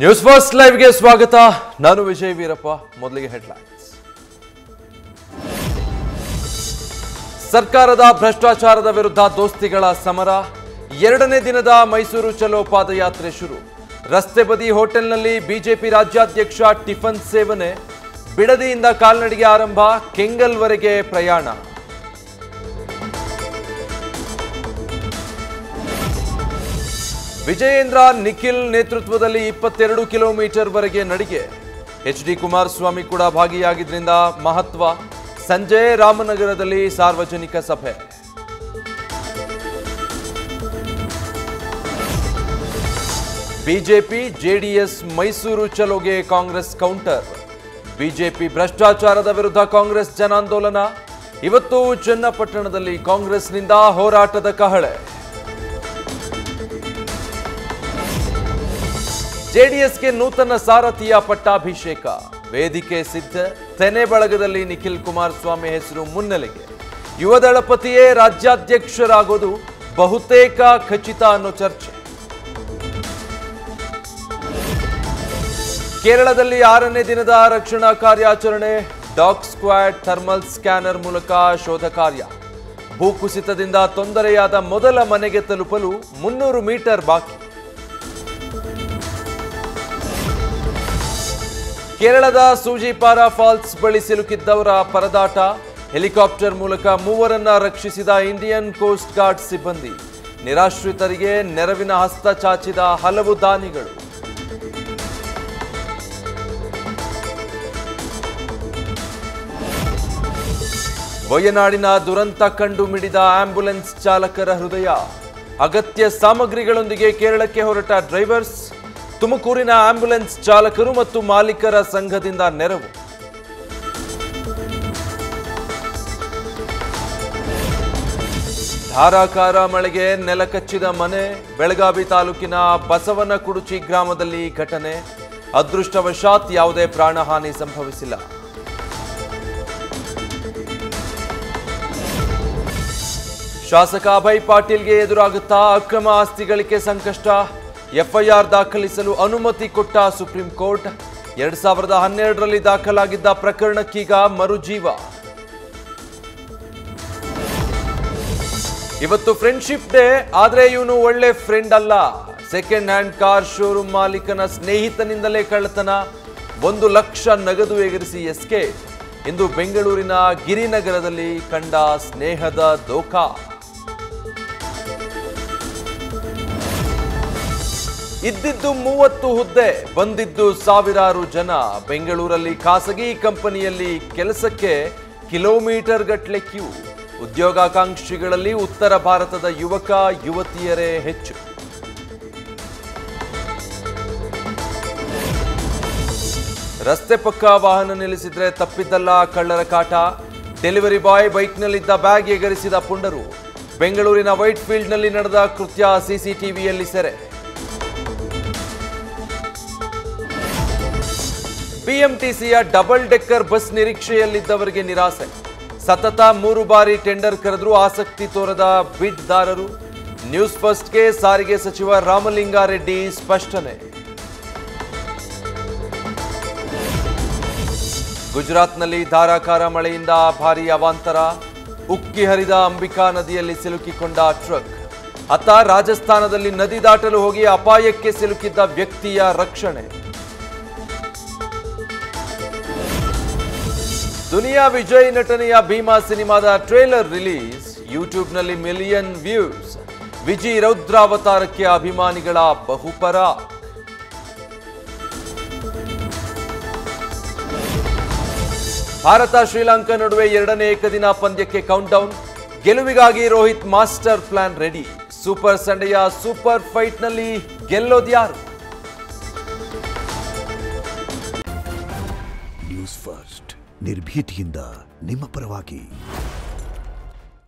News first ಲೈವ್ಗೆ ಸ್ವಾಗತ. ನಾನು ವಿಜಯ್ ವೀರಪ್ಪ. ಮೊದಲಿಗೆ ಹೆಡ್ಲೈನ್ಸ್. ಸರ್ಕಾರದ ಭ್ರಷ್ಟಾಚಾರದ ವಿರುದ್ಧ ದೋಸ್ತಿಗಳ ಸಮರ. ಎರಡನೇ ದಿನದ ಮೈಸೂರು ಚಲೋ ಪಾದಯಾತ್ರೆ ಶುರು. ರಸ್ತೆ ಬದಿ ಹೋಟೆಲ್ನಲ್ಲಿ ಬಿಜೆಪಿ ರಾಜ್ಯಾಧ್ಯಕ್ಷ ಟಿಫನ್ ಸೇವನೆ. ಬಿಡದಿಯಿಂದ ಕಾಲ್ನಡಿಗೆ ಆರಂಭ, ಕೆಂಗಲ್ವರೆಗೆ ಪ್ರಯಾಣ. ವಿಜಯೇಂದ್ರ ನಿಖಿಲ್ ನೇತೃತ್ವದಲ್ಲಿ 22 ಕಿಲೋಮೀಟರ್ ವರೆಗೆ ನಡಿಗೆ. ಎಚ್.ಡಿ. ಕುಮಾರಸ್ವಾಮಿ ಕೂಡ ಭಾಗಿಯಾಗಿದ್ದರಿಂದ ಮಹತ್ವ. ಸಂಜೆ ರಾಮನಗರದಲ್ಲಿ ಸಾರ್ವಜನಿಕ ಸಭೆ. ಬಿಜೆಪಿ ಜೆಡಿಎಸ್ ಮೈಸೂರು ಚಲೋಗೆ ಕಾಂಗ್ರೆಸ್ ಕೌಂಟರ್. ಬಿಜೆಪಿ ಭ್ರಷ್ಟಾಚಾರದ ವಿರುದ್ಧ ಕಾಂಗ್ರೆಸ್ ಜನಾಂದೋಲನ. ಇವತ್ತು ಚನ್ನಪಟ್ಟಣದಲ್ಲಿ ಕಾಂಗ್ರೆಸ್ನಿಂದ ಹೋರಾಟದ ಕಹಳೆ. ಜೆಡಿಎಸ್ಗೆ ನೂತನ ಸಾರಥಿಯ ಪಟ್ಟಾಭಿಷೇಕ. ವೇದಿಕೆ ಸಿದ್ಧ. ತೆನೆ ಬಳಗದಲ್ಲಿ ನಿಖಿಲ್ ಕುಮಾರಸ್ವಾಮಿ ಹೆಸರು ಮುನ್ನೆಲೆಗೆ. ಯುವದಳಪತಿಯೇ ರಾಜ್ಯಾಧ್ಯಕ್ಷರಾಗೋದು ಬಹುತೇಕ ಖಚಿತ ಅನ್ನೋ ಚರ್ಚೆ. ಕೇರಳದಲ್ಲಿ 6ನೇ ದಿನದ ರಕ್ಷಣಾ ಕಾರ್ಯಾಚರಣೆ. ಡಾಗ್ ಸ್ಕ್ವಾಡ್ ಥರ್ಮಲ್ ಸ್ಕ್ಯಾನರ್ ಮೂಲಕ ಶೋಧ ಕಾರ್ಯ. ಭೂಕುಸಿತದಿಂದ ತೊಂದರೆಯಾದ ಮೊದಲ ಮನೆಗೆ ತಲುಪಲು 300 ಮೀಟರ್ ಬಾಕಿ. ಕೇರಳದ ಸೂಜಿಪಾರಾ ಫಾಲ್ಸ್ ಬಳಿ ಸಿಲುಕಿದ್ದವರ ಪರದಾಟ. ಹೆಲಿಕಾಪ್ಟರ್ ಮೂಲಕ 3ರನ್ನ ರಕ್ಷಿಸಿದ ಇಂಡಿಯನ್ ಕೋಸ್ಟ್ ಗಾರ್ಡ್ ಸಿಬ್ಬಂದಿ. ನಿರಾಶ್ರಿತರಿಗೆ ನೆರವಿನ ಹಸ್ತ ಚಾಚಿದ ಹಲವು ದಾನಿಗಳು. ವಯನಾಡಿನ ದುರಂತ ಕಂಡು ಮಿಡಿದ ಆಂಬ್ಯುಲೆನ್ಸ್ ಚಾಲಕರ ಹೃದಯ. ಅಗತ್ಯ ಸಾಮಗ್ರಿಗಳೊಂದಿಗೆ ಕೇರಳಕ್ಕೆ ಹೊರಟ ಡ್ರೈವರ್ಸ್. ತುಮಕೂರಿನ ಆಂಬ್ಯುಲೆನ್ಸ್ ಚಾಲಕರು ಮತ್ತು ಮಾಲೀಕರ ಸಂಘದಿಂದ ನೆರವು. ಧಾರಾಕಾರ ಮಳೆಗೆ ನೆಲಕಚ್ಚಿದ ಮನೆ. ಬೆಳಗಾವಿ ತಾಲೂಕಿನ ಬಸವನಕುಡುಚಿ ಗ್ರಾಮದಲ್ಲಿ ಘಟನೆ. ಅದೃಷ್ಟವಶಾತ್ ಯಾವುದೇ ಪ್ರಾಣಹಾನಿ ಸಂಭವಿಸಿಲ್ಲ. ಶಾಸಕ ಅಭಯ್ ಪಾಟೀಲ್ಗೆ ಎದುರಾಗುತ್ತಾ ಅಕ್ರಮ ಆಸ್ತಿ ಗಳಿಕೆ ಸಂಕಷ್ಟ. ಎಫ್ಐಆರ್ ದಾಖಲಿಸಲು ಅನುಮತಿ ಕೊಟ್ಟ ಸುಪ್ರೀಂ ಕೋರ್ಟ್. 2012ರಲ್ಲಿ ದಾಖಲಾಗಿದ್ದ ಪ್ರಕರಣಕ್ಕೀಗ ಮರುಜೀವ. ಇವತ್ತು ಫ್ರೆಂಡ್ಶಿಪ್ ಡೇ. ಆದ್ರೆ ಇವನು ಒಳ್ಳೆ ಫ್ರೆಂಡ್ ಅಲ್ಲ. ಸೆಕೆಂಡ್ ಹ್ಯಾಂಡ್ ಕಾರ್ ಶೋರೂಮ್ ಮಾಲೀಕನ ಸ್ನೇಹಿತನಿಂದಲೇ ಕಳ್ಳತನ. 1 ಲಕ್ಷ ನಗದು ಎಗರಿಸಿ ಎಸ್ಕೇಪ್. ಇಂದು ಬೆಂಗಳೂರಿನ ಗಿರಿನಗರದಲ್ಲಿ ಕಂಡ ಸ್ನೇಹದ ದೋಖಾ. ಇದ್ದಿದ್ದು 30 ಹುದ್ದೆ, ಬಂದಿದ್ದು ಸಾವಿರಾರು ಜನ. ಬೆಂಗಳೂರಲ್ಲಿ ಖಾಸಗಿ ಕಂಪನಿಯಲ್ಲಿ ಕೆಲಸಕ್ಕೆ ಕಿಲೋಮೀಟರ್ ಗಟ್ಟಲೆ ಕ್ಯೂ. ಉದ್ಯೋಗಾಕಾಂಕ್ಷಿಗಳಲ್ಲಿ ಉತ್ತರ ಭಾರತದ ಯುವಕ ಯುವತಿಯರೇ ಹೆಚ್ಚು. ರಸ್ತೆ ಪಕ್ಕ ವಾಹನ ನಿಲ್ಲಿಸಿದ್ರೆ ತಪ್ಪಿದ್ದಲ್ಲ ಕಳ್ಳರ ಕಾಟ. ಡೆಲಿವರಿ ಬಾಯ್ ಬೈಕ್ನಲ್ಲಿದ್ದ ಬ್ಯಾಗ್ ಎಗರಿಸಿದ ಪುಂಡರು. ಬೆಂಗಳೂರಿನ ವೈಟ್ ಫೀಲ್ಡ್ನಲ್ಲಿ ನಡೆದ ಕೃತ್ಯ ಸಿಸಿಟಿವಿಯಲ್ಲಿ ಸೆರೆ. ಬಿಎಂಟಿಸಿಯ ಡಬಲ್ ಡೆಕ್ಕರ್ ಬಸ್ ನಿರೀಕ್ಷೆಯಲ್ಲಿದ್ದವರಿಗೆ ನಿರಾಸೆ. ಸತತ 3 ಬಾರಿ ಟೆಂಡರ್ ಕರೆದರೂ ಆಸಕ್ತಿ ತೋರದ ಬಿಡ್ದಾರರು. ನ್ಯೂಸ್ ಫಸ್ಟ್ಗೆ ಸಾರಿಗೆ ಸಚಿವ ರಾಮಲಿಂಗಾರೆಡ್ಡಿ ಸ್ಪಷ್ಟನೆ. ಗುಜರಾತ್ನಲ್ಲಿ ಧಾರಾಕಾರ ಮಳೆಯಿಂದ ಭಾರೀ ಅವಾಂತರ. ಉಕ್ಕಿ ಹರಿದ ಅಂಬಿಕಾ ನದಿಯಲ್ಲಿ ಸಿಲುಕಿಕೊಂಡ ಟ್ರಕ್. ಅತ್ತ ರಾಜಸ್ಥಾನದಲ್ಲಿ ನದಿ ದಾಟಲು ಹೋಗಿ ಅಪಾಯಕ್ಕೆ ಸಿಲುಕಿದ್ದ ವ್ಯಕ್ತಿಯ ರಕ್ಷಣೆ. ದುನಿಯಾ ವಿಜಯ್ ನಟನೆಯ ಭೀಮಾ ಸಿನಿಮಾದ ಟ್ರೇಲರ್ ರಿಲೀಸ್. ಯೂಟ್ಯೂಬ್ನಲ್ಲಿ ಮಿಲಿಯನ್ ವ್ಯೂಸ್. ವಿಜಿ ರೌದ್ರಾವತಾರಕ್ಕೆ ಅಭಿಮಾನಿಗಳ ಬಹುಪರ. ಭಾರತ ಶ್ರೀಲಂಕಾ ನಡುವೆ 2ನೇ ಏಕದಿನ ಪಂದ್ಯಕ್ಕೆ ಕೌಂಟ್ಡೌನ್. ಗೆಲುವಿಗಾಗಿ Rohit master plan ready. Super ಸಂಡೆಯ ಸೂಪರ್ ಫೈಟ್ನಲ್ಲಿ ಗೆಲ್ಲೋದ್ಯಾರು? ನ್ಯೂಸ್ ಫಸ್ಟ್ ನಿರ್ಭೀತಿಯಿಂದ ನಿಮ್ಮ ಪರವಾಗಿ.